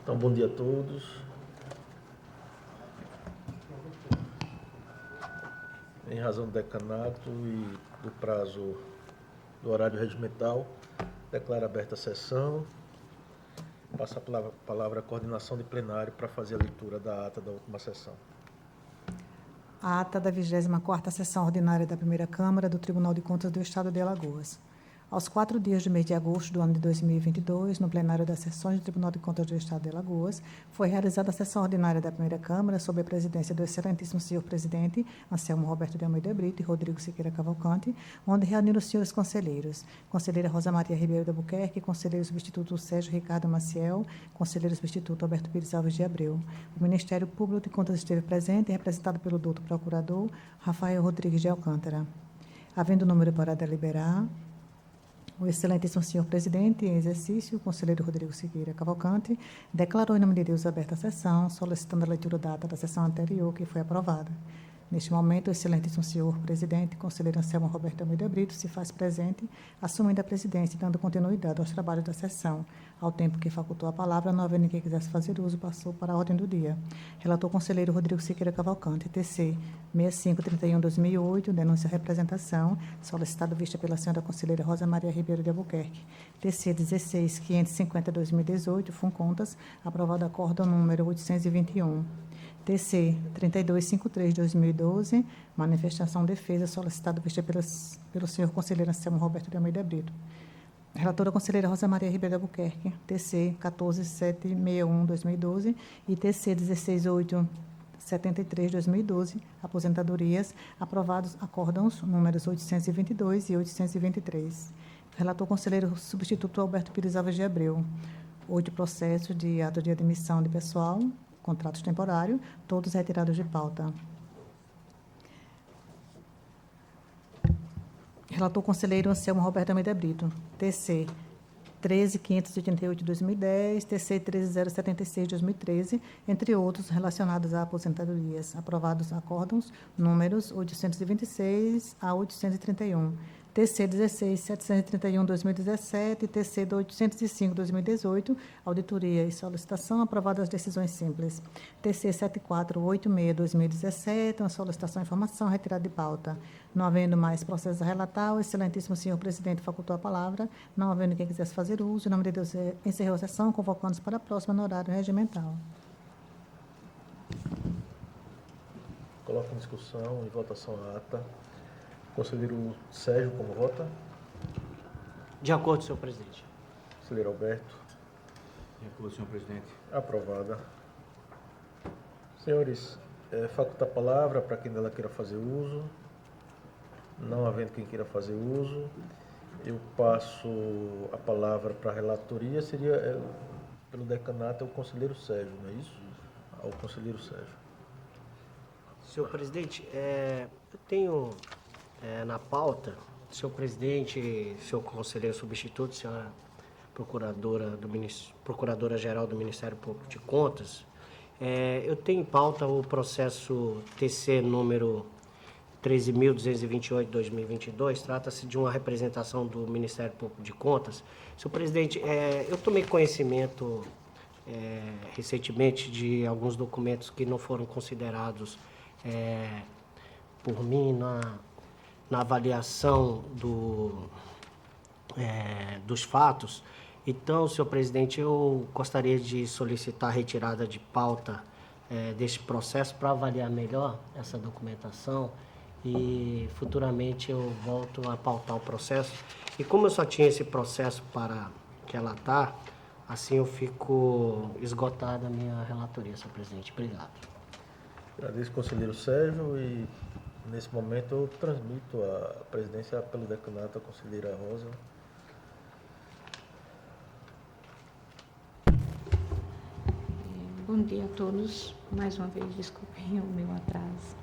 Então, bom dia a todos. Em razão do decanato e do prazo do horário regimental, declaro aberta a sessão. Passo a palavra à coordenação de plenário para fazer a leitura da ata da última sessão. A ata da 24ª Sessão Ordinária da Primeira Câmara do Tribunal de Contas do Estado de Alagoas. Aos 4 dias do mês de agosto do ano de 2022, no plenário das sessões do Tribunal de Contas do Estado de Alagoas, foi realizada a sessão ordinária da Primeira Câmara, sob a presidência do excelentíssimo senhor presidente, Anselmo Roberto de Almeida Brito e Rodrigo Siqueira Cavalcante, onde reuniram os senhores conselheiros, conselheira Rosa Maria Ribeiro de Albuquerque, conselheiro substituto Sérgio Ricardo Maciel, conselheiro substituto Alberto Pires Alves de Abreu. O Ministério Público de Contas esteve presente, representado pelo doutor procurador Rafael Rodrigues de Alcântara. Havendo número para deliberar, o excelentíssimo senhor presidente, em exercício, o conselheiro Rodrigo Siqueira Cavalcante, declarou em nome de Deus aberta a sessão, solicitando a leitura da ata da sessão anterior, que foi aprovada. Neste momento, o excelentíssimo senhor presidente, conselheiro Anselmo Roberto Almeida Brito, se faz presente, assumindo a presidência e dando continuidade aos trabalhos da sessão. Ao tempo que facultou a palavra, não havendo ninguém que quisesse fazer uso, passou para a ordem do dia. Relator conselheiro Rodrigo Siqueira Cavalcante, TC 6531/2008, denúncia representação, solicitado vista pela senhora conselheira Rosa Maria Ribeiro de Albuquerque. TC 16550/2018, FUNCONTAS, aprovado acórdão número 821. TC 3253/2012, manifestação defesa, solicitado vista pelo senhor conselheiro Anselmo Roberto de Almeida Brito. Relatora conselheira Rosa Maria Ribeiro de Albuquerque, TC 14761/2012 e TC 16873/2012, aposentadorias, aprovados acórdãos números 822 e 823. Relator conselheiro substituto Alberto Pires Alves de Abreu. 8 processos de ato de admissão de pessoal, contratos temporários, todos retirados de pauta. Relator conselheiro Anselmo Roberto Almeida Brito, TC 13588/2010, TC 13076/2013, entre outros relacionados a aposentadorias, aprovados acórdãos números 826 a 831. TC 16731/2017 e TC 805/2018, auditoria e solicitação, aprovadas decisões simples. TC 7486/2017, uma solicitação de informação retirada de pauta. Não havendo mais processos a relatar, o excelentíssimo senhor presidente facultou a palavra. Não havendo quem quisesse fazer uso, em nome de Deus, encerrou a sessão, convocando-nos para a próxima no horário regimental. Coloco em discussão e votação a ata. Conselheiro Sérgio, como vota? De acordo, senhor presidente. Conselheiro Alberto? De acordo, senhor presidente. Aprovada. Senhores, faculta a palavra para quem dela queira fazer uso. Não havendo quem queira fazer uso, eu passo a palavra para a relatoria. Seria, pelo decanato, é o conselheiro Sérgio, não é isso? Ao conselheiro Sérgio. Senhor presidente, eu tenho na pauta, senhor presidente, senhor conselheiro substituto, senhora Procuradora-Geral do Ministério Público de Contas, eu tenho em pauta o processo TC número 13.228/2022, trata-se de uma representação do Ministério Público de Contas. Senhor presidente, eu tomei conhecimento recentemente de alguns documentos que não foram considerados por mim na avaliação dos fatos. Então, senhor presidente, eu gostaria de solicitar a retirada de pauta deste processo para avaliar melhor essa documentação e futuramente eu volto a pautar o processo. E como eu só tinha esse processo para relatar, assim eu fico esgotada a minha relatoria, senhor presidente. Obrigado. Agradeço, conselheiro Sérgio, e nesse momento eu transmito a presidência pelo decanato à conselheira Rosa. Bom dia a todos. Mais uma vez, desculpem o meu atraso.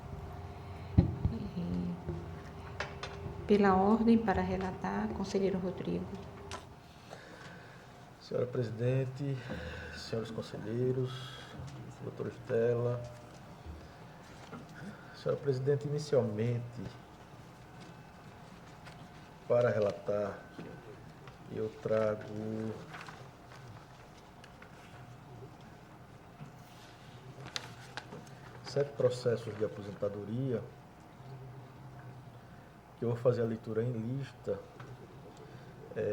Pela ordem, para relatar, conselheiro Rodrigo. Senhora presidente, senhores conselheiros, doutora Estela. Senhora presidente, inicialmente, para relatar, eu trago 7 processos de aposentadoria, que eu vou fazer a leitura em lista,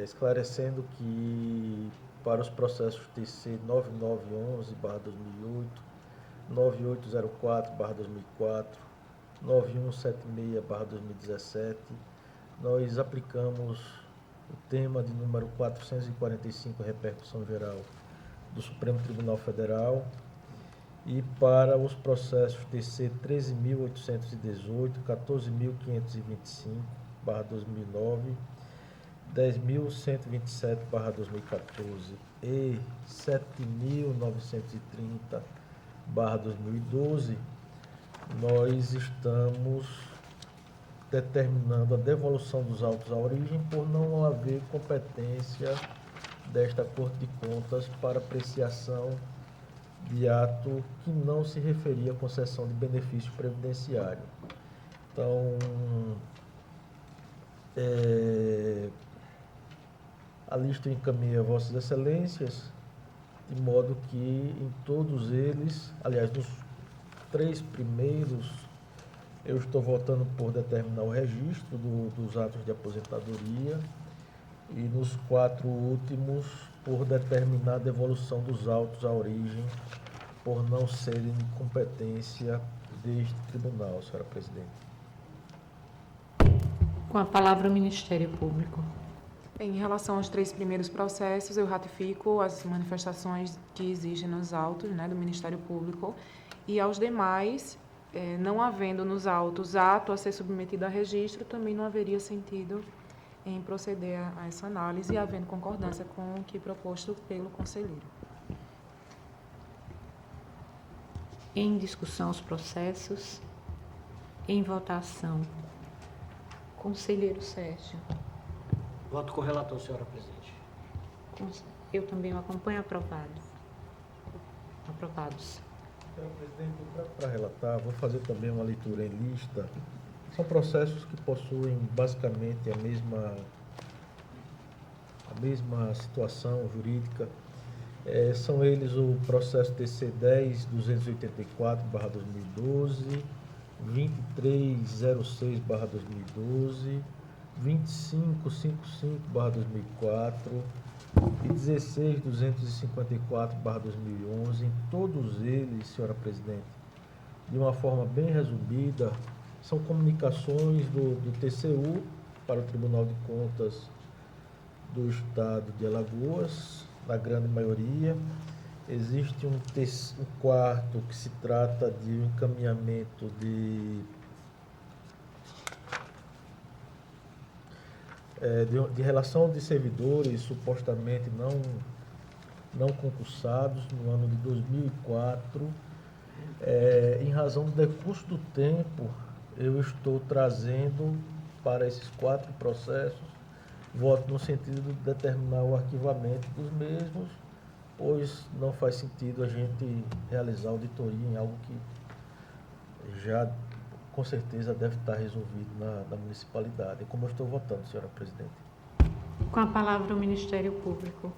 esclarecendo que para os processos TC 9911/2008, 9804/2004, 9176/2017, nós aplicamos o tema de número 445, repercussão geral do Supremo Tribunal Federal, e para os processos TC 13.818, 14.525/2009, 10.127/2014 e 7.930/2012, nós estamos determinando a devolução dos autos à origem por não haver competência desta Corte de Contas para apreciação de ato que não se referia à concessão de benefício previdenciário. Então, a lista eu encaminhei a Vossas Excelências, de modo que em todos eles, aliás, nos 3 primeiros, eu estou votando por determinar o registro dos atos de aposentadoria, e nos 4 últimos, por determinar a devolução dos autos à origem, por não serem de competência deste tribunal, senhora presidente. Com a palavra o Ministério Público. Em relação aos 3 primeiros processos, eu ratifico as manifestações que existem nos autos, né, do Ministério Público, e aos demais, não havendo nos autos ato a ser submetido a registro, também não haveria sentido em proceder a essa análise, e havendo concordância com o que proposto pelo conselheiro. Em discussão os processos. Em votação. Conselheiro Sérgio. Voto com o relator, senhora presidente. Eu também o acompanho. Aprovado. Aprovados. Senhora presidente, para relatar, vou fazer também uma leitura em lista. São processos que possuem basicamente a mesma situação jurídica. São eles o processo TC 10.284/2012, 2306/2012, 2555/2004 e 16.254/2011. Em todos eles, senhora presidente, de uma forma bem resumida, são comunicações do TCU para o Tribunal de Contas do Estado de Alagoas, na grande maioria. Existe um quarto que se trata de um encaminhamento de relação de servidores supostamente não concursados no ano de 2004. Em razão do decurso do tempo, eu estou trazendo para esses 4 processos, voto no sentido de determinar o arquivamento dos mesmos, pois não faz sentido a gente realizar auditoria em algo que já, com certeza, deve estar resolvido na municipalidade. É como eu estou votando, senhora presidente. Com a palavra o Ministério Público.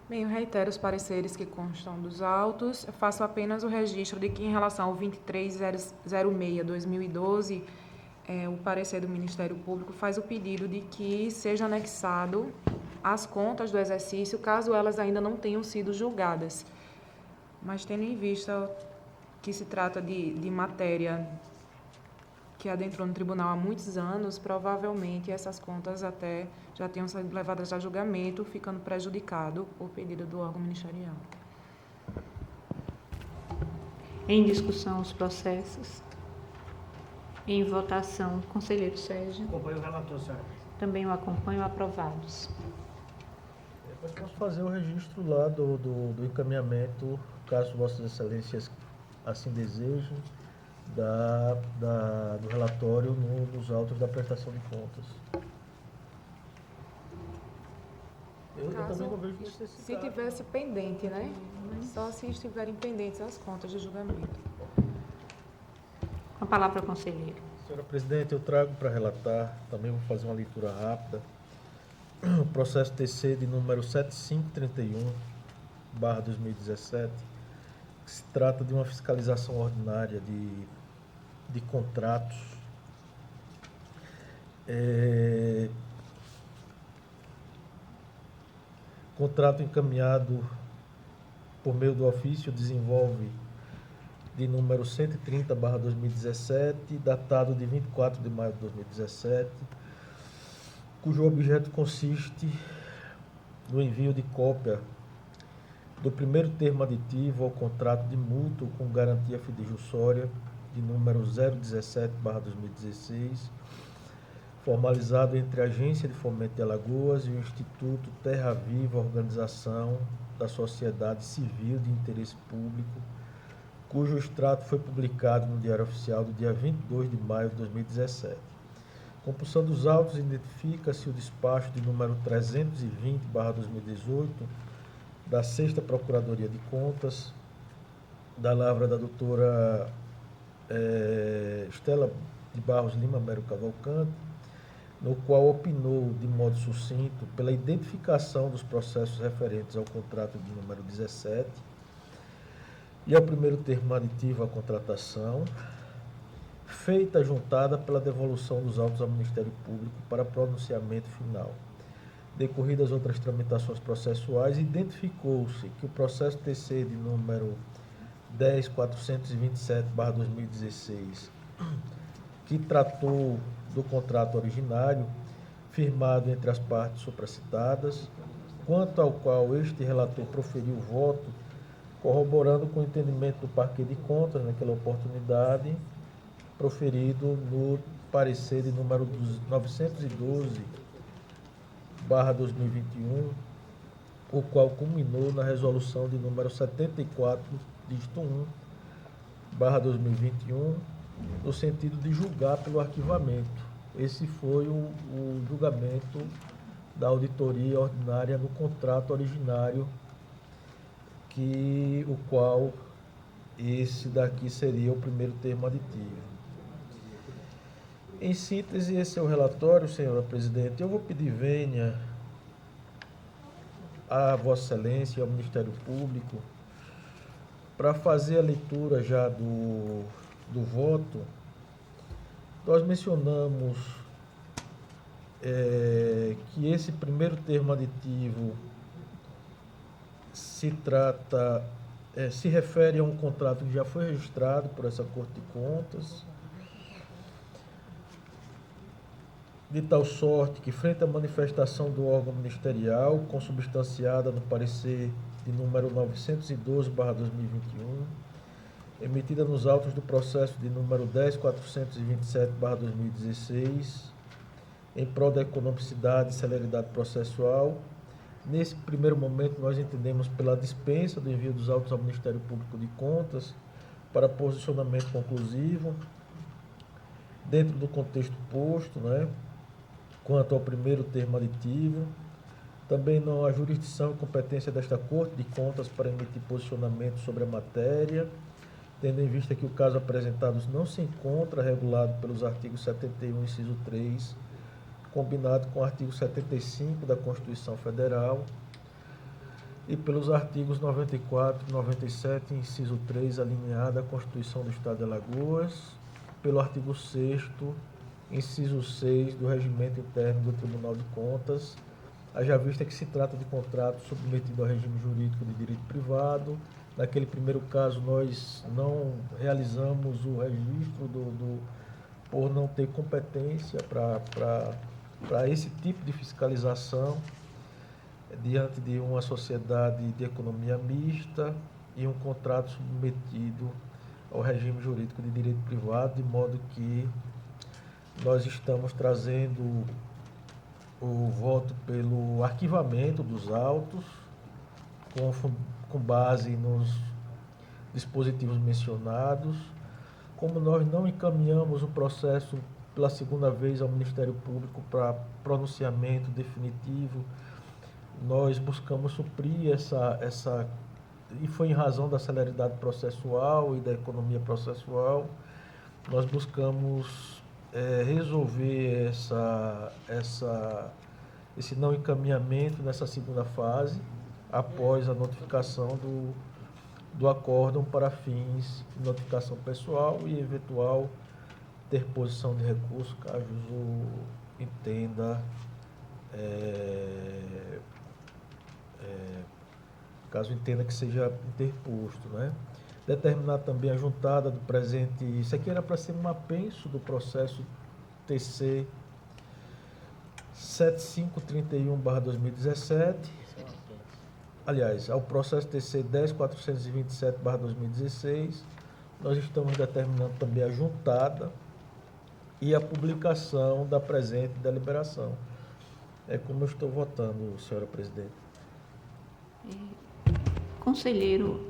Bem, eu reitero os pareceres que constam dos autos. Eu faço apenas o registro de que, em relação ao 2306/2012, o parecer do Ministério Público faz o pedido de que seja anexado as contas do exercício, caso elas ainda não tenham sido julgadas. Mas, tendo em vista que se trata de matéria que adentrou no tribunal há muitos anos, provavelmente essas contas até já tenham sido levadas a julgamento, ficando prejudicado o pedido do órgão ministerial. Em discussão os processos. Em votação, conselheiro Sérgio. Acompanho o relator, senhora. Também o acompanho. Aprovados. Eu posso fazer o registro lá do encaminhamento, caso Vossas Excelências assim desejem, do relatório nos autos da prestação de contas. Eu também não vejo necessidade. Se tivesse pendente, né? Só se estiverem pendentes as contas de julgamento. Com a palavra, conselheiro. Senhora presidente, eu trago para relatar, também vou fazer uma leitura rápida, o processo TC de número 7531/2017, que Se trata de uma fiscalização ordinária de contratos. Contrato encaminhado por meio do ofício desenvolve de número 130/2017, datado de 24 de maio de 2017, cujo objeto consiste no envio de cópia do primeiro termo aditivo ao contrato de mútuo com garantia fidejussória de número 017/2016, formalizado entre a Agência de Fomento de Alagoas e o Instituto Terra Viva, organização da sociedade civil de interesse público, cujo extrato foi publicado no Diário Oficial do dia 22 de maio de 2017. Compulsão dos autos, identifica-se o despacho de número 320/2018 da 6ª Procuradoria de Contas, da lavra da doutora Estela de Barros Lima Mero Cavalcante, no qual opinou de modo sucinto pela identificação dos processos referentes ao contrato de número 17 e ao primeiro termo aditivo à contratação, feita juntada pela devolução dos autos ao Ministério Público para pronunciamento final. Decorridas outras tramitações processuais, identificou-se que o processo TC de número 10.427/2016, que tratou do contrato originário, firmado entre as partes supracitadas, quanto ao qual este relator proferiu voto, corroborando com o entendimento do Parquet de Contas, naquela oportunidade, proferido no parecer de número 912/2021, o qual culminou na resolução de número 74, dígito 1/2021, no sentido de julgar pelo arquivamento. Esse foi o julgamento da auditoria ordinária no contrato originário, o qual esse daqui seria o primeiro termo aditivo. Em síntese, esse é o relatório, senhora presidente. Eu vou pedir vênia a Vossa Excelência e ao Ministério Público para fazer a leitura já do voto. Nós mencionamos que esse primeiro termo aditivo se refere a um contrato que já foi registrado por essa Corte de Contas, de tal sorte que, frente à manifestação do órgão ministerial, consubstanciada no parecer de número 912/2021, emitida nos autos do processo de número 10.427/2016, em prol da economicidade e celeridade processual, nesse primeiro momento nós entendemos pela dispensa do envio dos autos ao Ministério Público de Contas para posicionamento conclusivo, dentro do contexto posto, quanto ao primeiro termo aditivo. Também não há jurisdição e competência desta Corte de Contas para emitir posicionamento sobre a matéria, tendo em vista que o caso apresentado não se encontra regulado pelos artigos 71, inciso 3, combinado com o artigo 75 da Constituição Federal e pelos artigos 94 e 97, inciso 3, alineado à Constituição do Estado de Alagoas, pelo artigo 6º, inciso 6 do Regimento Interno do Tribunal de Contas, haja vista que se trata de contrato submetido ao regime jurídico de direito privado. Naquele primeiro caso, nós não realizamos o registro por não ter competência para esse tipo de fiscalização diante de uma sociedade de economia mista e um contrato submetido ao regime jurídico de direito privado, de modo que nós estamos trazendo o voto pelo arquivamento dos autos, com base nos dispositivos mencionados. Como nós não encaminhamos o processo pela segunda vez ao Ministério Público para pronunciamento definitivo, nós buscamos suprir e foi em razão da celeridade processual e da economia processual, nós buscamos resolver esse não encaminhamento nessa segunda fase, após a notificação do acórdão para fins de notificação pessoal e eventual interposição de recurso, entenda, caso entenda que seja interposto, né? Determinar também a juntada do presente, isso aqui era para ser um apenso do processo TC 7531/2017, aliás, ao processo TC 10427/2016, nós estamos determinando também a juntada e a publicação da presente deliberação. É como eu estou votando, senhora presidente. Conselheiro,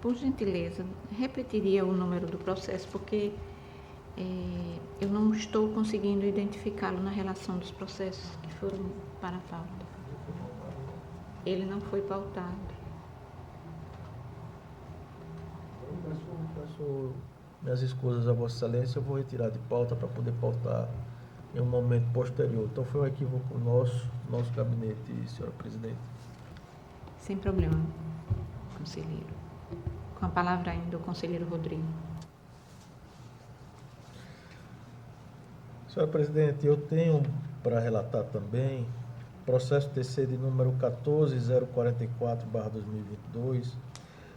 por gentileza, repetiria o número do processo, porque eu não estou conseguindo identificá-lo na relação dos processos que foram para a pauta. Ele não foi pautado. Peço minhas escusas a Vossa Excelência, eu vou retirar de pauta para poder pautar em um momento posterior. Então foi um equívoco nosso gabinete, senhora presidente. Sem problema, conselheiro. Com a palavra ainda o conselheiro Rodrigo. Senhora presidente, eu tenho para relatar também processo TC de número 14044/2022,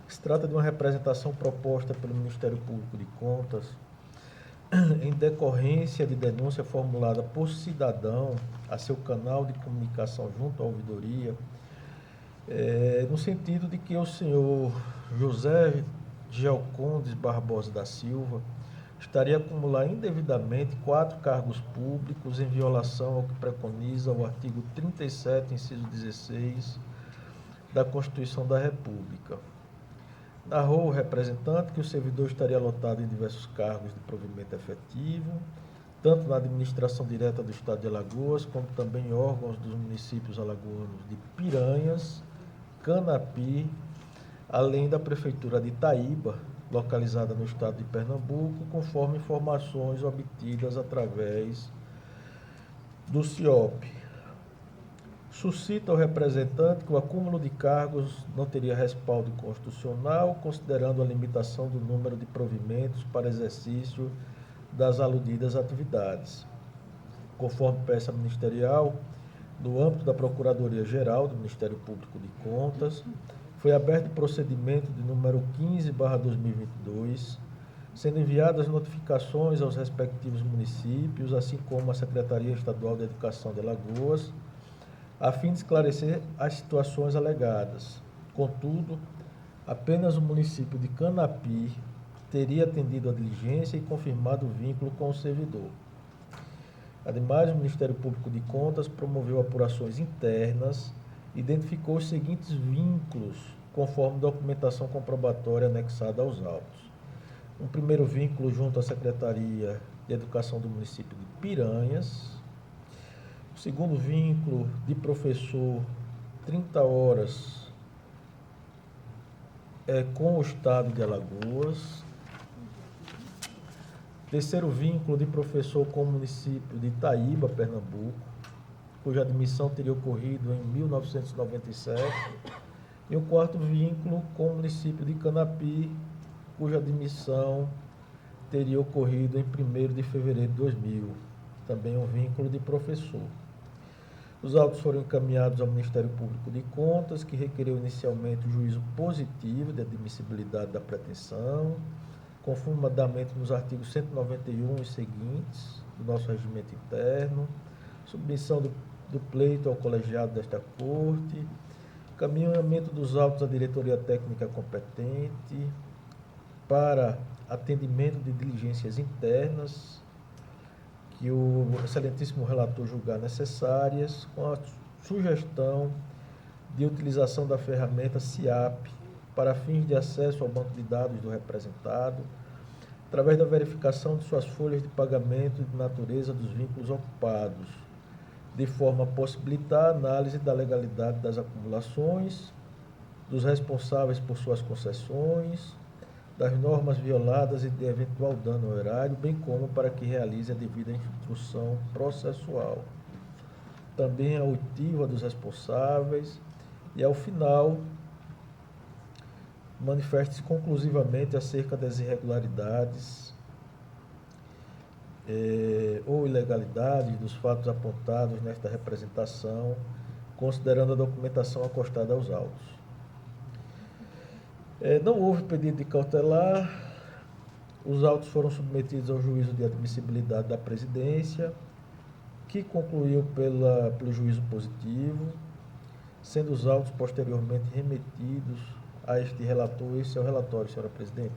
que se trata de uma representação proposta pelo Ministério Público de Contas em decorrência de denúncia formulada por cidadão a seu canal de comunicação junto à ouvidoria, no sentido de que o senhor José Geocondes Barbosa da Silva estaria a acumular indevidamente 4 cargos públicos em violação ao que preconiza o artigo 37, inciso 16 da Constituição da República. Narrou o representante que o servidor estaria lotado em diversos cargos de provimento efetivo, tanto na administração direta do Estado de Alagoas, como também em órgãos dos municípios alagoanos de Piranhas, Canapi, além da Prefeitura de Itaíba, localizada no estado de Pernambuco, conforme informações obtidas através do CIOP. Suscita o representante que o acúmulo de cargos não teria respaldo constitucional, considerando a limitação do número de provimentos para exercício das aludidas atividades. Conforme peça ministerial, no âmbito da Procuradoria-Geral do Ministério Público de Contas, foi aberto procedimento de número 15/2022, sendo enviadas notificações aos respectivos municípios, assim como à Secretaria Estadual de Educação de Alagoas, a fim de esclarecer as situações alegadas. Contudo, apenas o município de Canapi teria atendido a diligência e confirmado o vínculo com o servidor. Ademais, o Ministério Público de Contas promoveu apurações internas, identificou os seguintes vínculos, conforme documentação comprobatória anexada aos autos. Um primeiro vínculo junto à Secretaria de Educação do município de Piranhas. O segundo vínculo de professor 30 horas com o Estado de Alagoas. Terceiro vínculo de professor com o município de Itaíba, Pernambuco, cuja admissão teria ocorrido em 1997. E o quarto vínculo com o município de Canapi, cuja admissão teria ocorrido em 1º de fevereiro de 2000. Também um vínculo de professor. Os autos foram encaminhados ao Ministério Público de Contas, que requereu inicialmente o juízo positivo de admissibilidade da pretensão, conforme mandamento nos artigos 191 e seguintes do nosso regimento interno, submissão do pleito ao colegiado desta Corte, encaminhamento dos autos à diretoria técnica competente para atendimento de diligências internas que o excelentíssimo relator julgar necessárias, com a sugestão de utilização da ferramenta CIAP para fins de acesso ao banco de dados do representado, através da verificação de suas folhas de pagamento e de natureza dos vínculos ocupados, de forma a possibilitar a análise da legalidade das acumulações, dos responsáveis por suas concessões, das normas violadas e de eventual dano ao erário, bem como para que realize a devida instrução processual. Também a oitiva dos responsáveis e, ao final, manifeste-se conclusivamente acerca das irregularidades ou ilegalidades dos fatos apontados nesta representação, considerando a documentação acostada aos autos. Não houve pedido de cautelar, os autos foram submetidos ao juízo de admissibilidade da presidência, que concluiu pelo juízo positivo, sendo os autos posteriormente remetidos a este relator. Esse é o relatório, senhora presidente.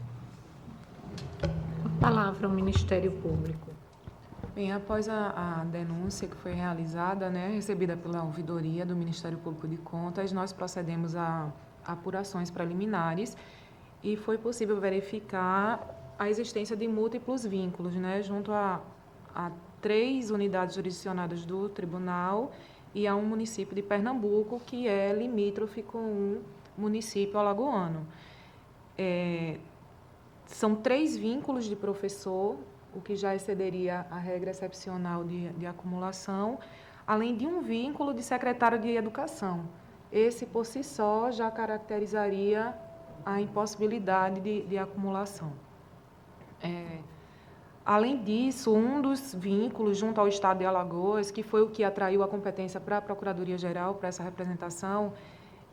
A palavra ao Ministério Público. Bem, após a denúncia que foi realizada, recebida pela ouvidoria do Ministério Público de Contas, nós procedemos a apurações preliminares e foi possível verificar a existência de múltiplos vínculos, junto a 3 unidades jurisdicionadas do tribunal e a um município de Pernambuco, que é limítrofe com um município alagoano. São 3 vínculos de professor, o que já excederia a regra excepcional de acumulação, além de um vínculo de secretário de Educação. Esse, por si só, já caracterizaria a impossibilidade de acumulação. Além disso, um dos vínculos junto ao Estado de Alagoas, que foi o que atraiu a competência para a Procuradoria-Geral, para essa representação,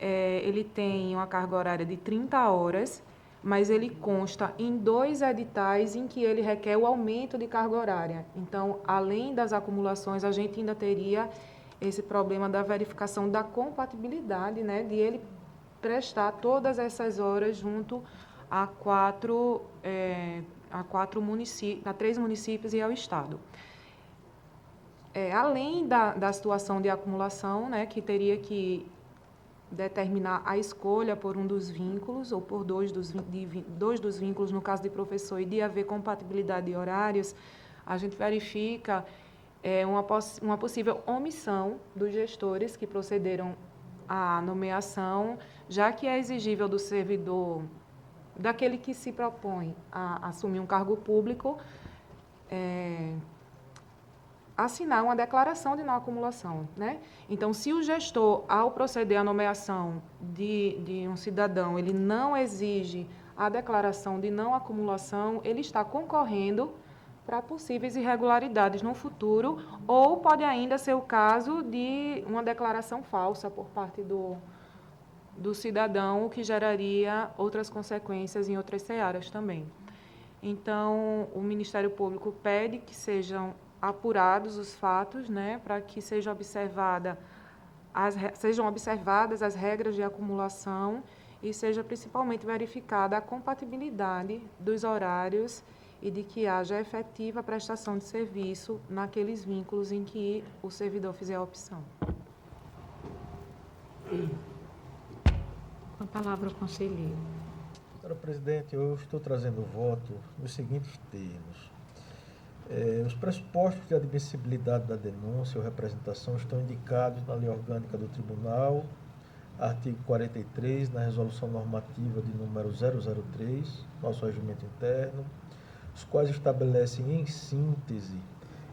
ele tem uma carga horária de 30 horas, mas ele consta em 2 editais em que ele requer o aumento de carga horária. Então, além das acumulações, a gente ainda teria esse problema da verificação da compatibilidade, de ele prestar todas essas horas junto a 3 municípios e ao Estado. Além da situação de acumulação, que teria que determinar a escolha por um dos vínculos, ou por dois dos vínculos, no caso de professor, e de haver compatibilidade de horários, a gente verifica uma possível omissão dos gestores que procederam à nomeação, já que é exigível do servidor, daquele que se propõe a assumir um cargo público, assinar uma declaração de não acumulação. Então, se o gestor, ao proceder à nomeação de um cidadão, ele não exige a declaração de não acumulação, ele está concorrendo para possíveis irregularidades no futuro, ou pode ainda ser o caso de uma declaração falsa por parte do cidadão, o que geraria outras consequências em outras searas também. Então, o Ministério Público pede que sejam apurados os fatos, para que sejam observadas as regras de acumulação e seja principalmente verificada a compatibilidade dos horários e de que haja efetiva prestação de serviço naqueles vínculos em que o servidor fizer a opção. Com a palavra ao conselheiro. Senhora presidente, eu estou trazendo o voto nos seguintes termos. Os pressupostos de admissibilidade da denúncia ou representação estão indicados na Lei Orgânica do Tribunal, artigo 43, na Resolução Normativa de número 003, nosso regimento interno, os quais estabelecem, em síntese,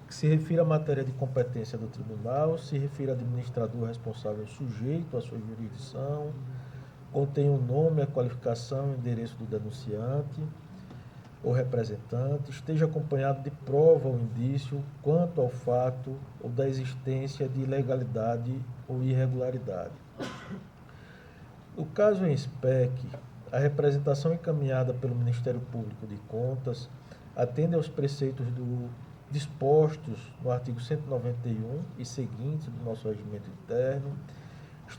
que se refira à matéria de competência do tribunal, se refira ao administrador responsável sujeito à sua jurisdição, contém o nome, a qualificação e o endereço do denunciante ou representante, esteja acompanhado de prova ou indício quanto ao fato ou da existência de ilegalidade ou irregularidade. No caso em espec, a representação encaminhada pelo Ministério Público de Contas atende aos preceitos dispostos no artigo 191 e seguintes do nosso regimento interno,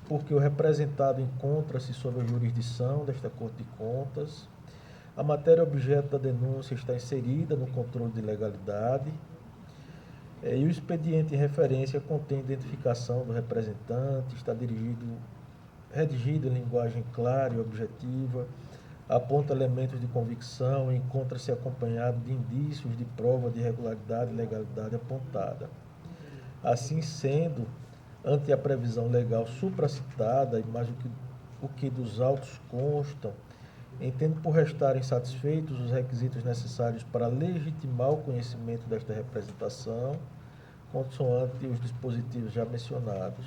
porque o representado encontra-se sob a jurisdição desta Corte de Contas. A matéria objeto da denúncia está inserida no controle de legalidade e o expediente em referência contém identificação do representante, está redigido em linguagem clara e objetiva, aponta elementos de convicção e encontra-se acompanhado de indícios de prova de regularidade e legalidade apontada. Assim sendo, ante a previsão legal supracitada e mais o que dos autos constam, entendo por restarem satisfeitos os requisitos necessários para legitimar o conhecimento desta representação, consoante os dispositivos já mencionados.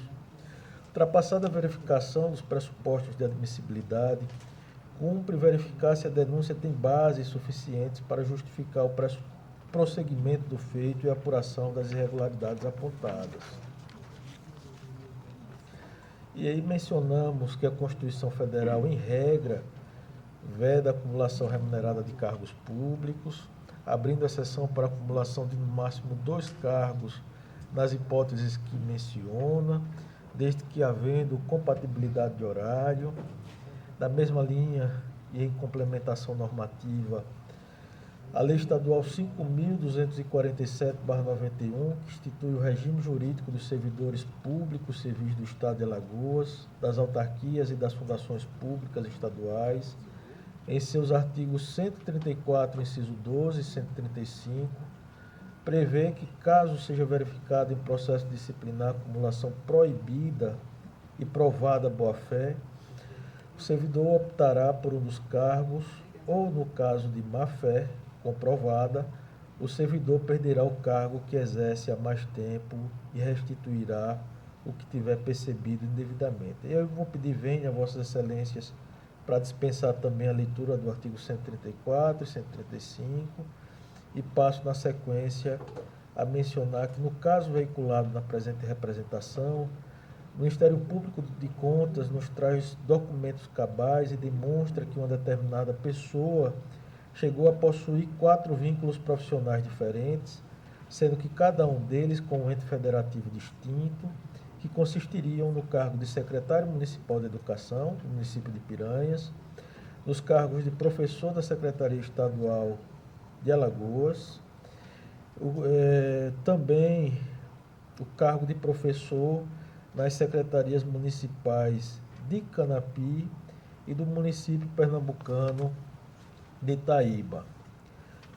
Ultrapassada a verificação dos pressupostos de admissibilidade, cumpre verificar se a denúncia tem bases suficientes para justificar o prosseguimento do feito e a apuração das irregularidades apontadas. E aí mencionamos que a Constituição Federal, em regra, veda a acumulação remunerada de cargos públicos, abrindo exceção para a acumulação de no máximo 2 cargos nas hipóteses que menciona, desde que havendo compatibilidade de horário. Da mesma linha e em complementação normativa, a Lei Estadual 5.247/91, que institui o regime jurídico dos servidores públicos civis do Estado de Alagoas, das autarquias e das fundações públicas estaduais, em seus artigos 134, inciso 12 e 135, prevê que, caso seja verificado em processo disciplinar acumulação proibida e provada boa-fé, o servidor optará por um dos cargos ou, no caso de má-fé comprovada, o servidor perderá o cargo que exerce há mais tempo e restituirá o que tiver percebido indevidamente. Eu vou pedir vênia a Vossas Excelências para dispensar também a leitura do artigo 134 e 135 e passo na sequência a mencionar que, no caso veiculado na presente representação, o Ministério Público de Contas nos traz documentos cabais e demonstra que uma determinada pessoa chegou a possuir 4 vínculos profissionais diferentes, sendo que cada um deles com um ente federativo distinto, que consistiriam no cargo de secretário municipal de Educação, do município de Piranhas, nos cargos de professor da Secretaria Estadual de Alagoas, também o cargo de professor nas secretarias municipais de Canapi e do município pernambucano de Itaíba.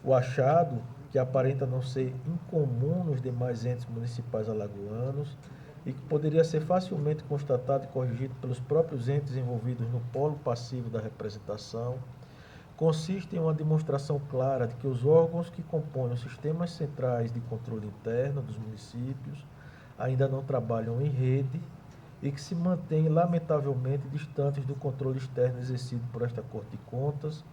O achado, que aparenta não ser incomum nos demais entes municipais alagoanos e que poderia ser facilmente constatado e corrigido pelos próprios entes envolvidos no polo passivo da representação, consiste em uma demonstração clara de que os órgãos que compõem os sistemas centrais de controle interno dos municípios ainda não trabalham em rede e que se mantêm lamentavelmente distantes do controle externo exercido por esta Corte de Contas,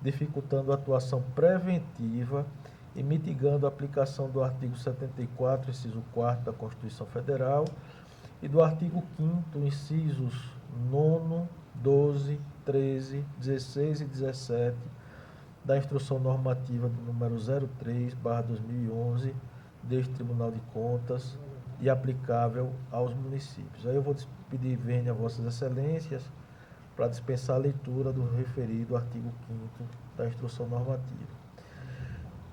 dificultando a atuação preventiva e mitigando a aplicação do artigo 74, inciso 4 da Constituição Federal e do artigo 5º, incisos 9º, 12, 13, 16 e 17 da Instrução Normativa do número 03/2011 deste Tribunal de Contas e aplicável aos municípios. Aí eu vou pedir vênia a Vossas Excelências para dispensar a leitura do referido artigo 5º da Instrução Normativa.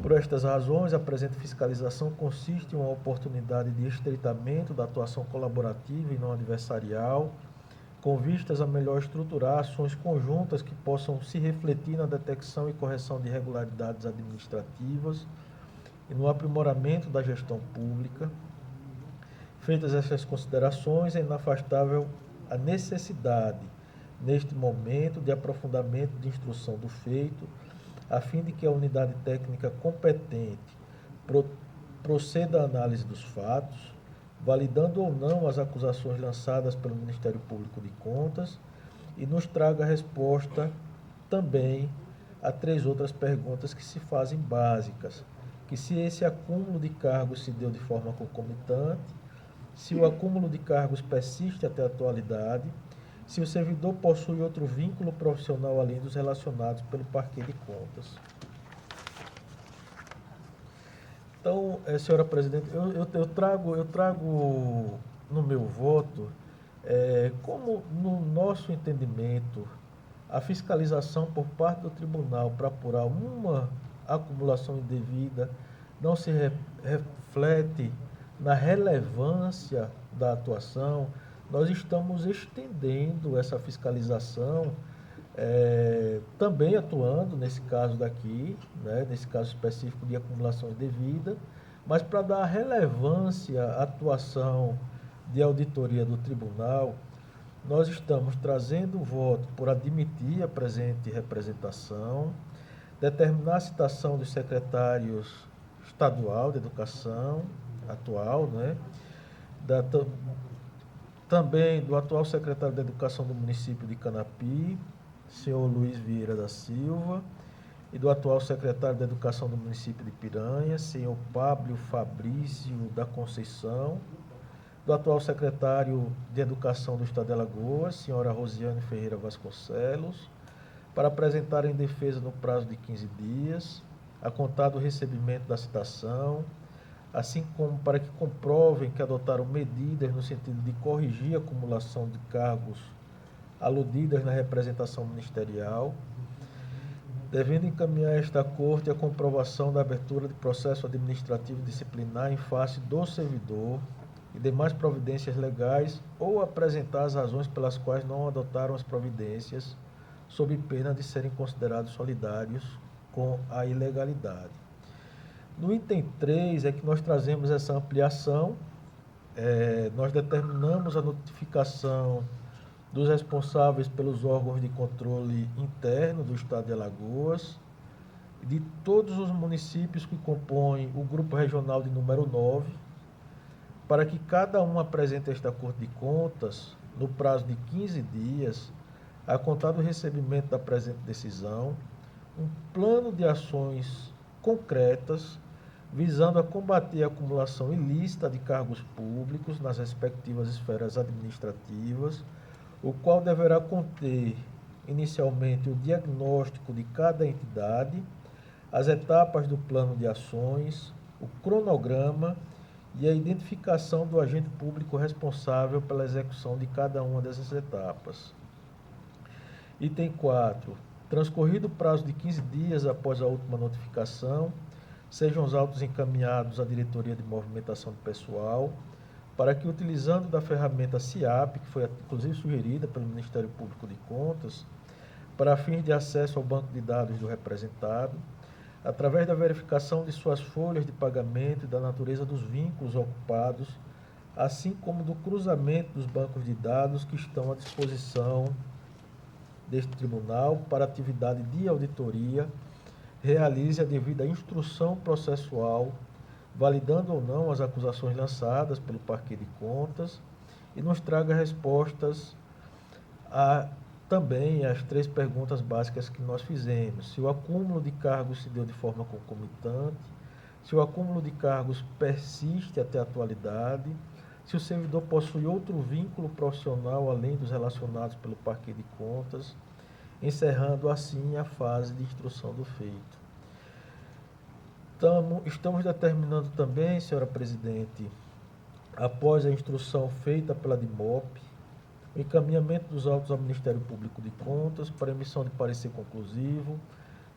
Por estas razões, a presente fiscalização consiste em uma oportunidade de estreitamento da atuação colaborativa e não adversarial, com vistas a melhor estruturar ações conjuntas que possam se refletir na detecção e correção de irregularidades administrativas e no aprimoramento da gestão pública. Feitas essas considerações, é inafastável a necessidade, neste momento, de aprofundamento de instrução do feito, a fim de que a unidade técnica competente proceda à análise dos fatos, validando ou não as acusações lançadas pelo Ministério Público de Contas e nos traga a resposta também a 3 outras perguntas que se fazem básicas, que se esse acúmulo de cargos se deu de forma concomitante, se o acúmulo de cargos persiste até a atualidade, se o servidor possui outro vínculo profissional além dos relacionados pelo Parquet de Contas. Então, senhora presidente, eu trago no meu voto, como no nosso entendimento, a fiscalização por parte do tribunal para apurar uma acumulação indevida não se reflete na relevância da atuação, nós estamos estendendo essa fiscalização, também atuando nesse caso daqui, né, nesse caso específico de acumulação indevida, mas para dar relevância à atuação de auditoria do tribunal, nós estamos trazendo o voto por admitir a presente representação, determinar a citação dos secretários estadual de educação atual, né, também do atual secretário de Educação do município de Canapi, senhor Luiz Vieira da Silva, e do atual secretário de Educação do município de Piranha, senhor Pablo Fabrício da Conceição, do atual secretário de Educação do Estado de Alagoas, senhora Rosiane Ferreira Vasconcelos, para apresentar em defesa no prazo de 15 dias, a contar do recebimento da citação, assim como para que comprovem que adotaram medidas no sentido de corrigir a acumulação de cargos aludidas na representação ministerial, devendo encaminhar a esta Corte a comprovação da abertura de processo administrativo disciplinar em face do servidor e demais providências legais ou apresentar as razões pelas quais não adotaram as providências, sob pena de serem considerados solidários com a ilegalidade. No item 3 é que nós trazemos essa ampliação, nós determinamos a notificação dos responsáveis pelos órgãos de controle interno do Estado de Alagoas, de todos os municípios que compõem o Grupo Regional de número 9, para que cada um apresente esta Corte de Contas, no prazo de 15 dias, a contar do recebimento da presente decisão, um plano de ações concretas visando a combater a acumulação ilícita de cargos públicos nas respectivas esferas administrativas, o qual deverá conter, inicialmente, o diagnóstico de cada entidade, as etapas do plano de ações, o cronograma e a identificação do agente público responsável pela execução de cada uma dessas etapas. Item 4. Transcorrido o prazo de 15 dias após a última notificação, sejam os autos encaminhados à Diretoria de Movimentação de Pessoal, para que, utilizando da ferramenta CIAP, que foi inclusive sugerida pelo Ministério Público de Contas, para fins de acesso ao banco de dados do representado, através da verificação de suas folhas de pagamento e da natureza dos vínculos ocupados, assim como do cruzamento dos bancos de dados que estão à disposição deste tribunal para atividade de auditoria, realize a devida instrução processual, validando ou não as acusações lançadas pelo Parquet de Contas e nos traga respostas também às 3 perguntas básicas que nós fizemos. Se o acúmulo de cargos se deu de forma concomitante, se o acúmulo de cargos persiste até a atualidade, se o servidor possui outro vínculo profissional além dos relacionados pelo Parquet de Contas, encerrando assim a fase de instrução do feito. Estamos determinando também, senhora presidente, após a instrução feita pela DIMOP, o encaminhamento dos autos ao Ministério Público de Contas para emissão de parecer conclusivo,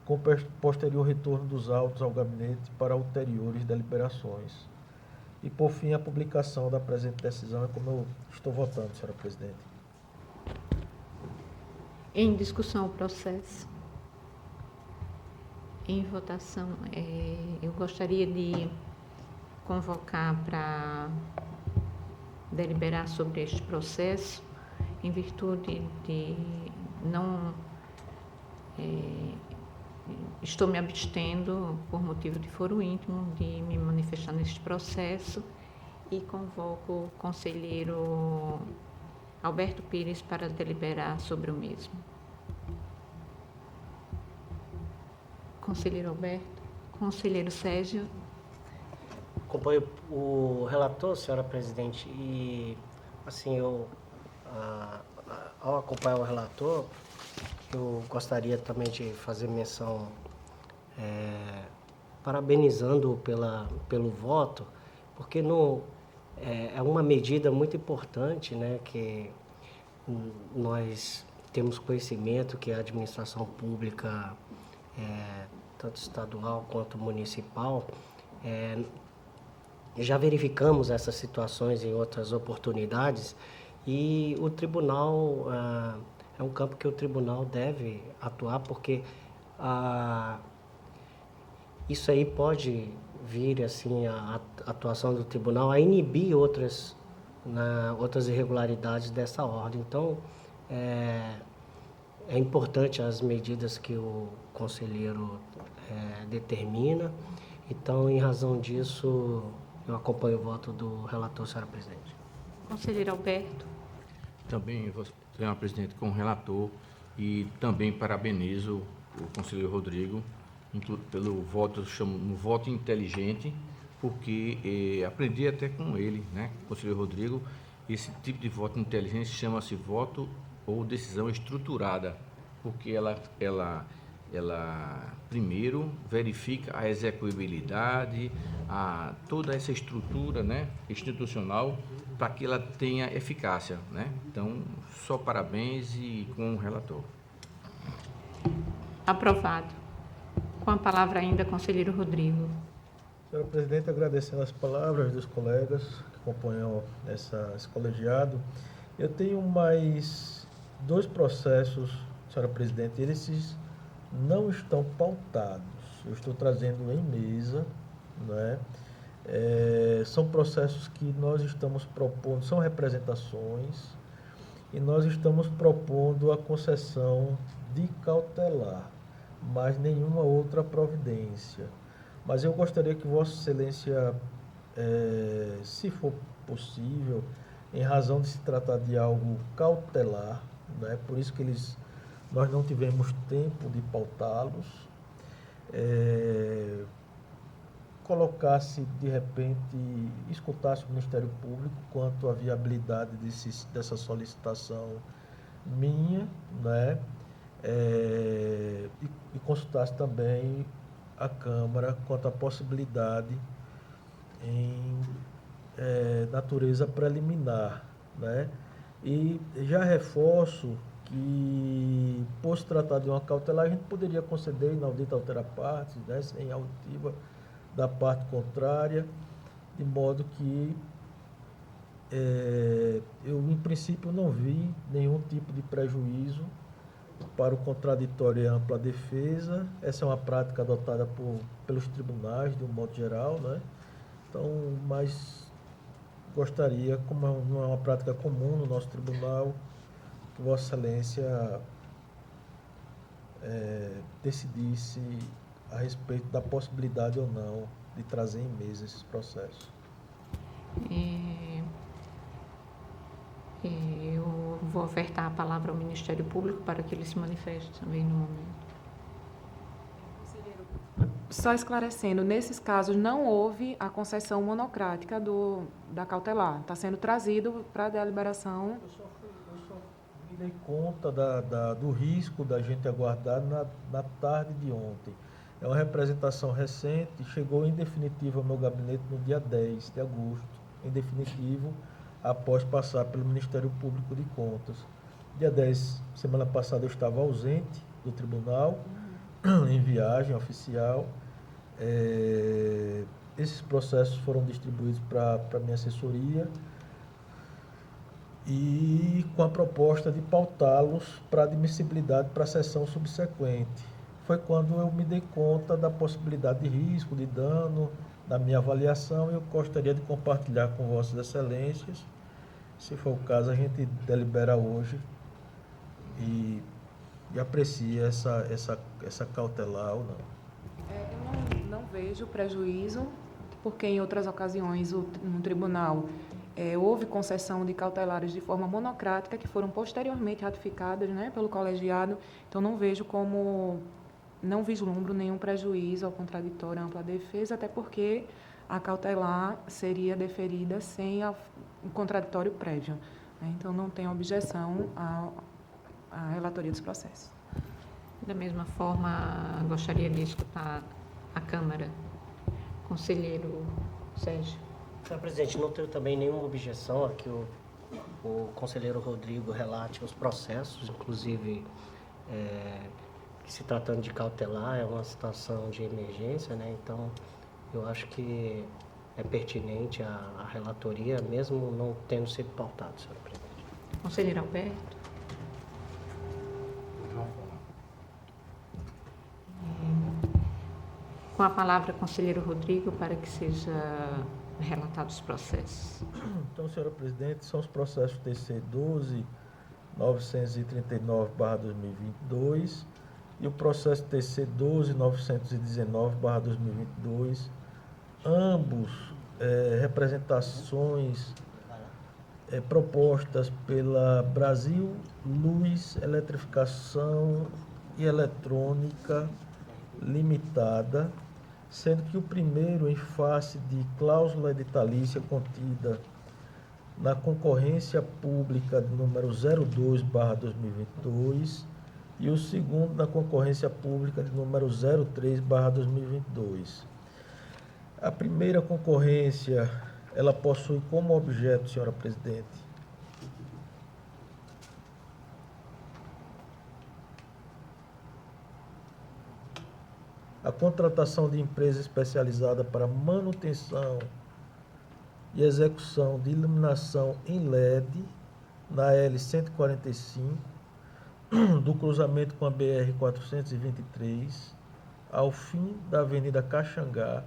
com posterior retorno dos autos ao gabinete para ulteriores deliberações. E, por fim, a publicação da presente decisão é como eu estou votando, senhora presidente. Em discussão o processo. Em votação, eu gostaria de convocar para deliberar sobre este processo, em virtude de não... estou me abstendo por motivo de foro íntimo de me manifestar neste processo e convoco o conselheiro Alberto Pires para deliberar sobre o mesmo. Conselheiro Alberto. Conselheiro Sérgio. Acompanho o relator, senhora presidente, e assim, ao acompanhar o relator, eu gostaria também de fazer menção, parabenizando pelo voto, porque é uma medida muito importante, né, que nós temos conhecimento que a administração pública, tanto estadual quanto municipal, já verificamos essas situações em outras oportunidades e o tribunal é um campo que o tribunal deve atuar, porque isso aí pode vir, assim, a atuação do tribunal a inibir outras irregularidades dessa ordem. Então, é importante as medidas que o conselheiro determina. Então, em razão disso, eu acompanho o voto do relator, senhora presidente. Conselheiro Alberto. Também, senhora presidente, como relator, e também parabenizo o conselheiro Rodrigo pelo voto, chamo no voto inteligente, porque aprendi até com ele, né, conselheiro Rodrigo, esse tipo de voto inteligente chama-se voto ou decisão estruturada, porque ela primeiro verifica a execuibilidade, toda essa estrutura, né, institucional, para que ela tenha eficácia, né? Então, só parabéns e com o relator. Aprovado. Com a palavra ainda, conselheiro Rodrigo. Senhora presidente, agradecendo as palavras dos colegas que acompanham esse colegiado, eu tenho mais 2 processos, senhora presidente, eles não estão pautados. Eu estou trazendo em mesa, né? São processos que nós estamos propondo, são representações, e nós estamos propondo a concessão de cautelar, mas nenhuma outra providência. Mas eu gostaria que Vossa Excelência, se for possível, em razão de se tratar de algo cautelar, né, por isso que nós não tivemos tempo de pautá-los, colocasse, de repente, escutasse o Ministério Público quanto à viabilidade dessa solicitação minha, né, e consultasse também a Câmara quanto à possibilidade em natureza preliminar, né? E já reforço que, por se tratar de uma cautelar, a gente poderia conceder inaudita altera partes, né, sem auditiva da parte contrária, de modo que eu, em princípio, não vi nenhum tipo de prejuízo para o contraditório e ampla defesa. Essa é uma prática adotada pelos tribunais, de um modo geral, né? Então, mas gostaria, como não é uma prática comum no nosso tribunal, que Vossa Excelência decidisse a respeito da possibilidade ou não de trazer em mesa esses processos. Eu vou ofertar a palavra ao Ministério Público para que ele se manifeste também no momento. Só esclarecendo, nesses casos não houve a concessão monocrática da cautelar. Está sendo trazido para a deliberação. Eu só me dei conta do risco da gente aguardar na tarde de ontem. É uma representação recente, chegou em definitivo ao meu gabinete no dia 10 de agosto, em definitivo, após passar pelo Ministério Público de Contas. Dia 10, semana passada, eu estava ausente do tribunal, em viagem oficial. Esses processos foram distribuídos para a minha assessoria e com a proposta de pautá-los para admissibilidade para a sessão subsequente. Foi quando eu me dei conta da possibilidade de risco, de dano, da minha avaliação, e eu gostaria de compartilhar com Vossas Excelências. Se for o caso, a gente delibera hoje e aprecia essa cautelar ou não. Eu não vejo prejuízo, porque em outras ocasiões no tribunal houve concessão de cautelares de forma monocrática, que foram posteriormente ratificadas, né, pelo colegiado. Então, não vislumbro nenhum prejuízo ao contraditório à ampla defesa, até porque a cautelar seria deferida sem um contraditório prévio, né? Então, não tenho objeção à relatoria dos processos. Da mesma forma, gostaria de escutar a Câmara. Conselheiro Sérgio. Senhor presidente, não tenho também nenhuma objeção a que o conselheiro Rodrigo relate os processos, inclusive que se tratando de cautelar é uma situação de emergência, né? Então eu acho que é pertinente a relatoria, mesmo não tendo sido pautado, senhor presidente. Conselheiro Alberto. Com a palavra, conselheiro Rodrigo, para que seja relatados os processos. Então, senhora presidente, são os processos TC 12.939/2022 e o processo TC 12.919/2022, ambos representações propostas pela Brasil Luz Eletrificação e Eletrônica Limitada, sendo que o primeiro em face de cláusula editalícia contida na concorrência pública número 02/2022 e o segundo na concorrência pública de número 03/2022. A primeira concorrência, ela possui como objeto, senhora presidente, a contratação de empresa especializada para manutenção e execução de iluminação em LED na L145 do cruzamento com a BR-423 ao fim da Avenida Caxangá,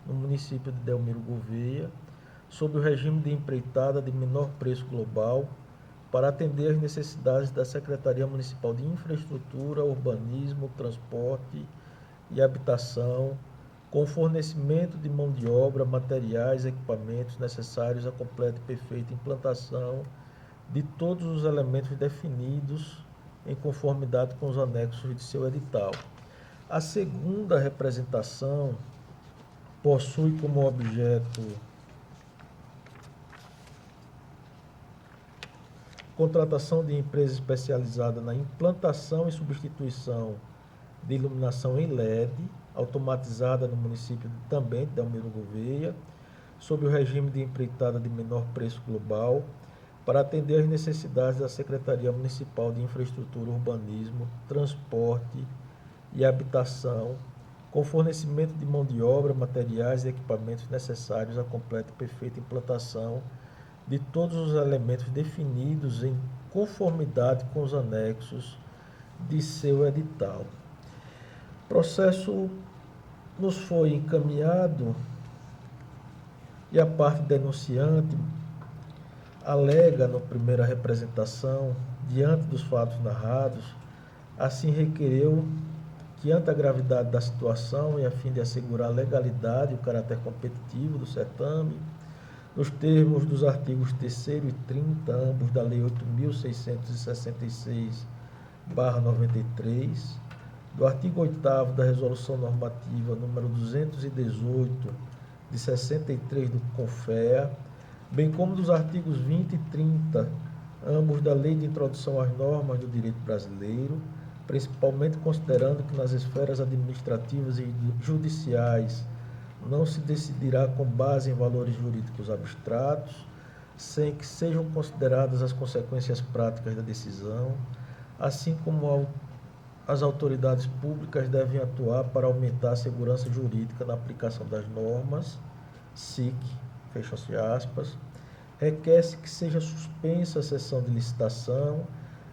no município de Delmiro Gouveia, sob o regime de empreitada de menor preço global, para atender às necessidades da Secretaria Municipal de Infraestrutura, Urbanismo, Transporte e Habitação, com fornecimento de mão de obra, materiais e equipamentos necessários à completa e perfeita implantação de todos os elementos definidos em conformidade com os anexos de seu edital. A segunda representação possui como objeto contratação de empresa especializada na implantação e substituição de iluminação em LED, automatizada no município também de Delmiro Gouveia, sob o regime de empreitada de menor preço global, para atender às necessidades da Secretaria Municipal de Infraestrutura, Urbanismo, Transporte e Habitação, com fornecimento de mão de obra, materiais e equipamentos necessários à completa e perfeita implantação de todos os elementos definidos em conformidade com os anexos de seu edital. O processo nos foi encaminhado e a parte denunciante alega, na primeira representação, diante dos fatos narrados, assim requereu que, ante a gravidade da situação e a fim de assegurar a legalidade e o caráter competitivo do certame, nos termos dos artigos 3º e 30, ambos da Lei 8.666/93, do artigo 8º da Resolução Normativa número 218, de 63 do CONFEA, bem como dos artigos 20 e 30, ambos da Lei de Introdução às Normas do Direito Brasileiro, principalmente considerando que nas esferas administrativas e judiciais não se decidirá com base em valores jurídicos abstratos, sem que sejam consideradas as consequências práticas da decisão, assim como as autoridades públicas devem atuar para aumentar a segurança jurídica na aplicação das normas, SIC, fecha-se aspas, requer-se que seja suspensa a sessão de licitação,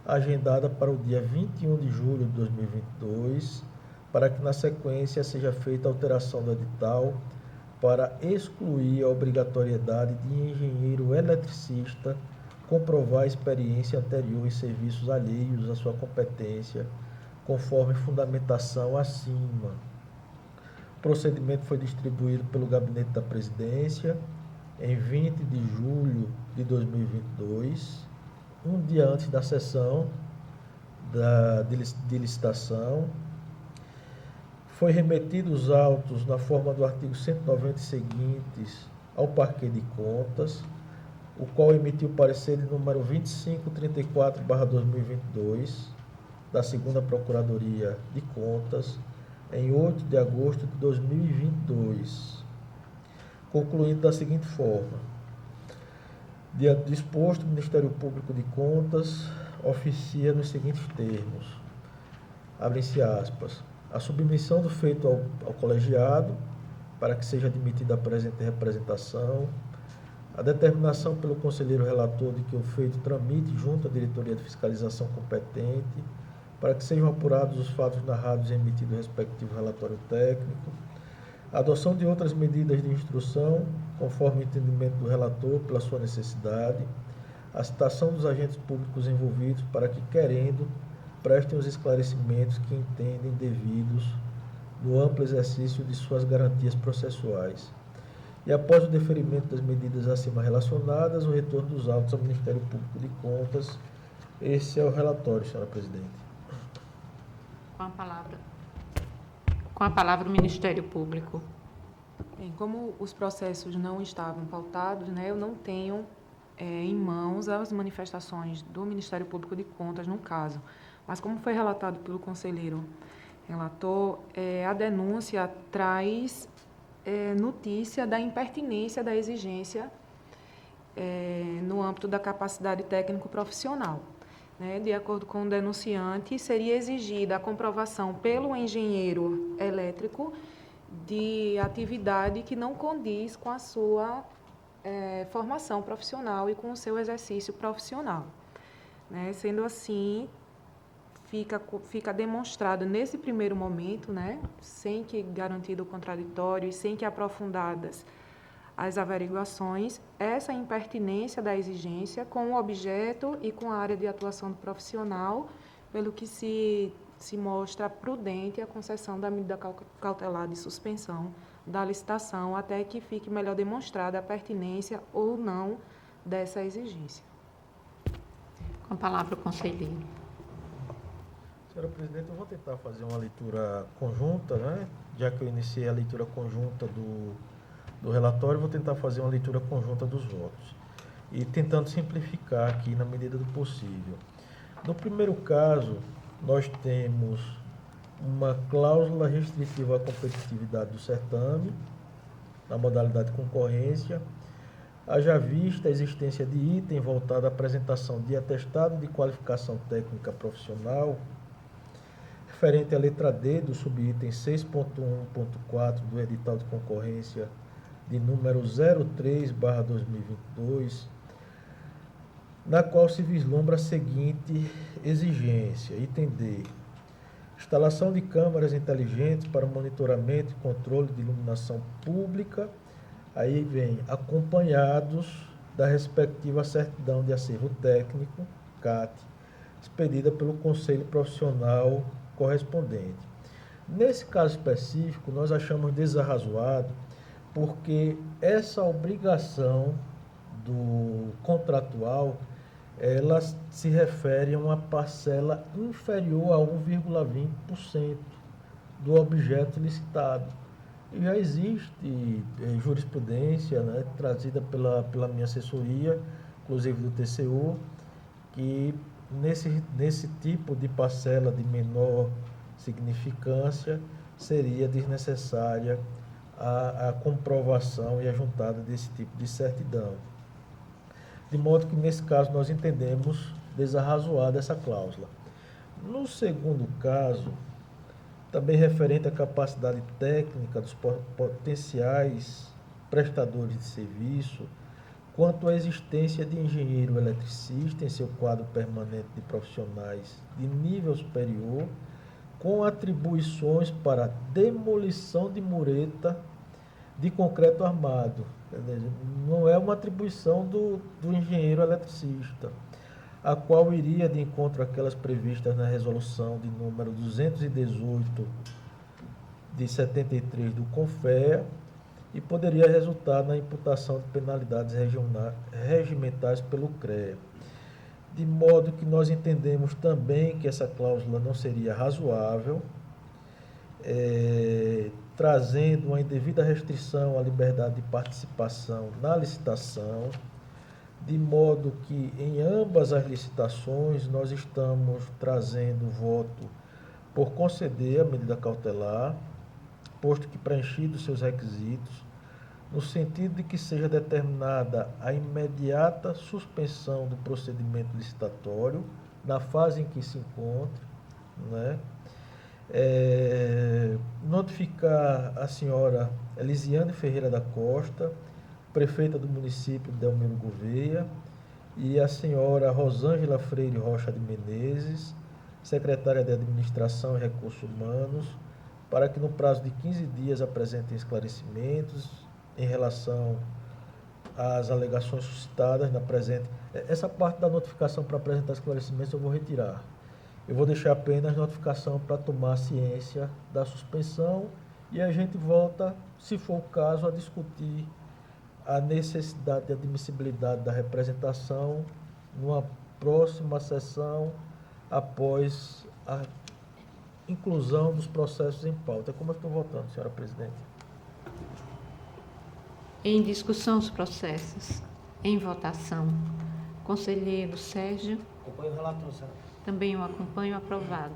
agendada para o dia 21 de julho de 2022, para que na sequência seja feita a alteração do edital para excluir a obrigatoriedade de engenheiro eletricista comprovar a experiência anterior em serviços alheios à sua competência, conforme fundamentação acima. O procedimento foi distribuído pelo Gabinete da Presidência em 20 de julho de 2022, um dia antes da sessão de licitação. Foi remetido os autos na forma do artigo 190 e seguintes ao Parquet de Contas, o qual emitiu o parecer de número 2534/2022 da 2ª Procuradoria de Contas em 8 de agosto de 2022, concluindo da seguinte forma: diante do exposto, o Ministério Público de Contas oficia nos seguintes termos, abrem-se aspas, a submissão do feito ao colegiado, para que seja admitida a presente representação, a determinação pelo conselheiro relator de que o feito tramite junto à diretoria de fiscalização competente, para que sejam apurados os fatos narrados e emitido o respectivo relatório técnico, a adoção de outras medidas de instrução, conforme o entendimento do relator pela sua necessidade, a citação dos agentes públicos envolvidos para que, querendo, prestem os esclarecimentos que entendem devidos no amplo exercício de suas garantias processuais. e após o deferimento das medidas acima relacionadas, o retorno dos autos ao Ministério Público de Contas. Esse é o relatório, senhora presidente. Com a palavra o Ministério Público. Bem, como os processos não estavam pautados, né, eu não tenho em mãos as manifestações do Ministério Público de Contas no caso. Mas como foi relatado pelo conselheiro relator, a denúncia traz notícia da impertinência da exigência no âmbito da capacidade técnico-profissional. Né? De acordo com o denunciante, seria exigida a comprovação pelo engenheiro elétrico de atividade que não condiz com a sua formação profissional e com o seu exercício profissional. Né? Sendo assim, fica demonstrado nesse primeiro momento, né, sem que garantido o contraditório e sem que aprofundadas as averiguações, essa impertinência da exigência com o objeto e com a área de atuação do profissional, pelo que se mostra prudente a concessão da medida cautelar de suspensão da licitação até que fique melhor demonstrada a pertinência ou não dessa exigência. Com a palavra o conselheiro. Senhora presidente, eu vou tentar fazer uma leitura conjunta, né? Já que eu iniciei a leitura conjunta do relatório, vou tentar fazer uma leitura conjunta dos votos. E tentando simplificar aqui na medida do possível. No primeiro caso, nós temos uma cláusula restritiva à competitividade do certame, na modalidade concorrência, haja vista a existência de item voltado à apresentação de atestado de qualificação técnica profissional, referente à letra D do subitem 6.1.4 do edital de concorrência de número 03/2022, na qual se vislumbra a seguinte exigência: item D, instalação de câmaras inteligentes para monitoramento e controle de iluminação pública, aí vem acompanhados da respectiva certidão de acervo técnico, CAT, expedida pelo Conselho Profissional correspondente. Nesse caso específico, nós achamos desarrazoado porque essa obrigação do contratual, ela se refere a uma parcela inferior a 1,20% do objeto licitado. E já existe jurisprudência, né, trazida pela minha assessoria, inclusive do TCU, que nesse tipo de parcela de menor significância seria desnecessária a comprovação e a juntada desse tipo de certidão. De modo que, nesse caso, nós entendemos desarrazoada essa cláusula. No segundo caso, também referente à capacidade técnica dos potenciais prestadores de serviço, quanto à existência de engenheiro eletricista em seu quadro permanente de profissionais de nível superior, com atribuições para demolição de mureta de concreto armado. Não é uma atribuição do engenheiro eletricista, a qual iria de encontro àquelas previstas na resolução de número 218 de 73 do CONFEA, e poderia resultar na imputação de penalidades regimentais pelo CREA. De modo que nós entendemos também que essa cláusula não seria razoável, trazendo uma indevida restrição à liberdade de participação na licitação, de modo que em ambas as licitações nós estamos trazendo voto por conceder a medida cautelar, posto que preenchidos seus requisitos, no sentido de que seja determinada a imediata suspensão do procedimento licitatório na fase em que se encontre, né? Notificar a senhora Elisiane Ferreira da Costa, prefeita do município de Delmiro Gouveia, e a senhora Rosângela Freire Rocha de Menezes, secretária de Administração e Recursos Humanos, para que no prazo de 15 dias apresentem esclarecimentos em relação às alegações suscitadas na presente. Essa parte da notificação para apresentar esclarecimentos eu vou retirar. Eu vou deixar apenas notificação para tomar ciência da suspensão e a gente volta, se for o caso, a discutir a necessidade de admissibilidade da representação numa próxima sessão após a inclusão dos processos em pauta. Como eu estou votando, senhora presidente? Em discussão os processos. Em votação. Conselheiro Sérgio. Acompanho o relator, senhora. Também o acompanho. Aprovado.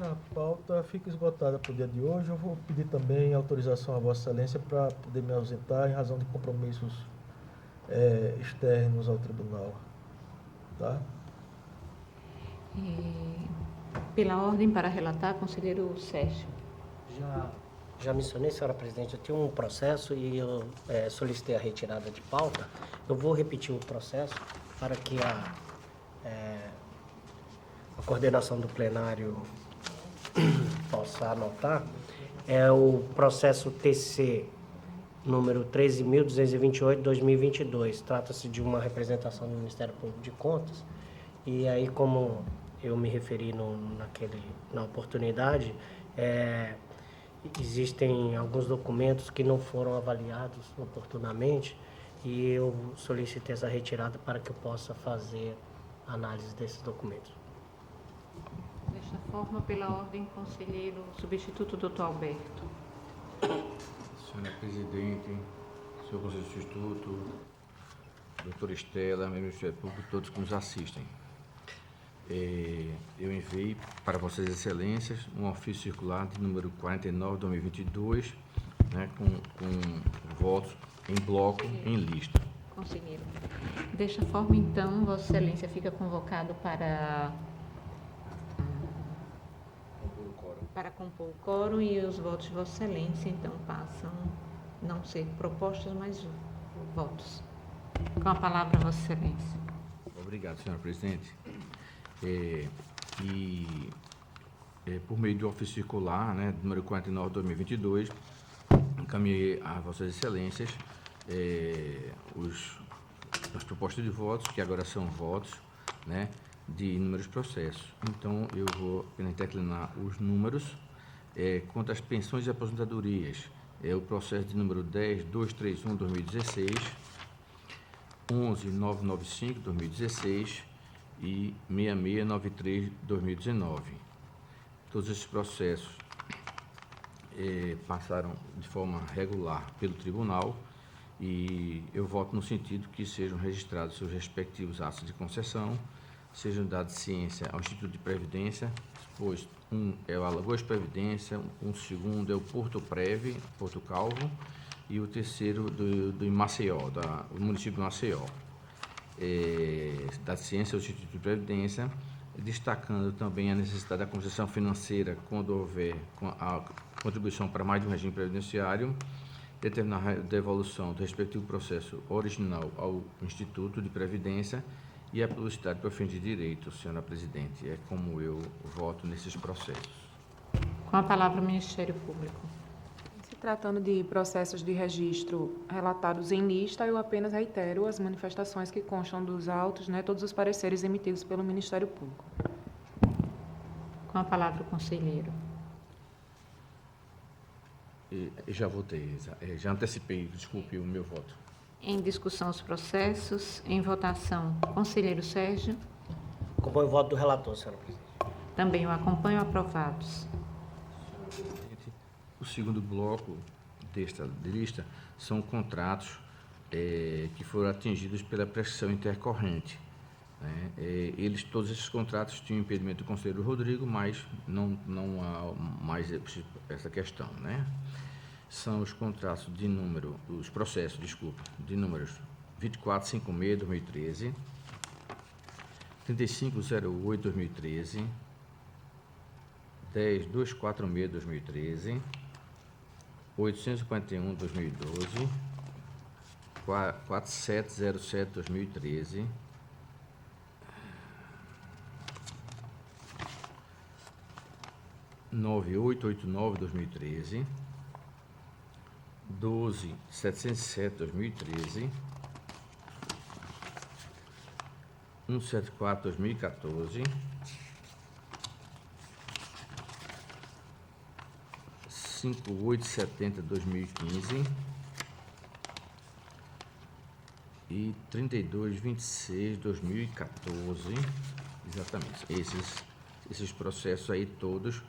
A pauta fica esgotada para o dia de hoje. Eu vou pedir também autorização a Vossa Excelência para poder me ausentar em razão de compromissos externos ao tribunal. Tá? Pela ordem para relatar, conselheiro Sérgio. Já mencionei, senhora presidente, eu tinha um processo e eu solicitei a retirada de pauta. Eu vou repetir o processo para que a coordenação do plenário possa anotar. É o processo TC número 13.228/2022. Trata-se de uma representação do Ministério Público de Contas. E aí, como eu me referi na oportunidade, existem alguns documentos que não foram avaliados oportunamente e eu solicitei essa retirada para que eu possa fazer análise desses documentos. Desta forma, pela ordem, conselheiro substituto doutor Alberto. Senhora presidente, senhor conselheiro substituto, doutora Estela, membro do Ministério Público, todos que nos assistem. Eu enviei para Vossas Excelências um ofício circular de número 49/2022, né, com votos em bloco, em lista. Conselheiro. Desta forma, então, Vossa Excelência fica convocado para compor o quórum e os votos de Vossa Excelência, então, passam a não ser propostas, mas votos. Com a palavra, Vossa Excelência. Obrigado, senhora presidente. Por meio do ofício circular, né, número 49/2022, encaminhei a Vossas Excelências as propostas de votos, que agora são votos, né, de inúmeros processos. Então, eu vou apenas declinar os números. Quanto às pensões e aposentadorias, o processo de número 10.231/2016, 11.995/2016 e 6693/2019. Todos esses processos passaram de forma regular pelo tribunal e eu voto no sentido que sejam registrados seus respectivos atos de concessão, sejam dados ciência ao Instituto de Previdência, pois um é o Alagoas Previdência, um segundo é o Porto Prev, Porto Calvo, e o terceiro do Maceió, do município de Maceió. Da ciência ao Instituto de Previdência, destacando também a necessidade da concessão financeira quando houver a contribuição para mais de um regime previdenciário, determinar a devolução do respectivo processo original ao Instituto de Previdência e a publicidade para fins de direito, senhora presidente. É como eu voto nesses processos. Com a palavra, o Ministério Público. Se tratando de processos de registro relatados em lista, eu apenas reitero as manifestações que constam dos autos, né, todos os pareceres emitidos pelo Ministério Público. Com a palavra, o conselheiro. Já votei, já antecipei, desculpe, o meu voto. Em discussão os processos. Em votação, conselheiro Sérgio. Acompanho o voto do relator, senhora presidente. Também o acompanho. Aprovados. O segundo bloco desta lista são contratos que foram atingidos pela prescrição intercorrente. Né? Todos esses contratos tinham impedimento do conselheiro Rodrigo, mas não há mais essa questão, né? São os contratos de número, os processos, desculpa, de números 2456/2013, 3508/2013, 10246/2013, 851/2012, 4707/2013, 9889/2013, 12707/2013, 174/2014, 5870/2015 e 3226/2014, exatamente, esses processos aí todos,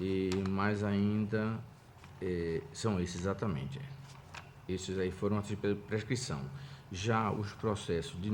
e mais ainda são esses exatamente, esses aí foram atingidos pela prescrição. Já os processos de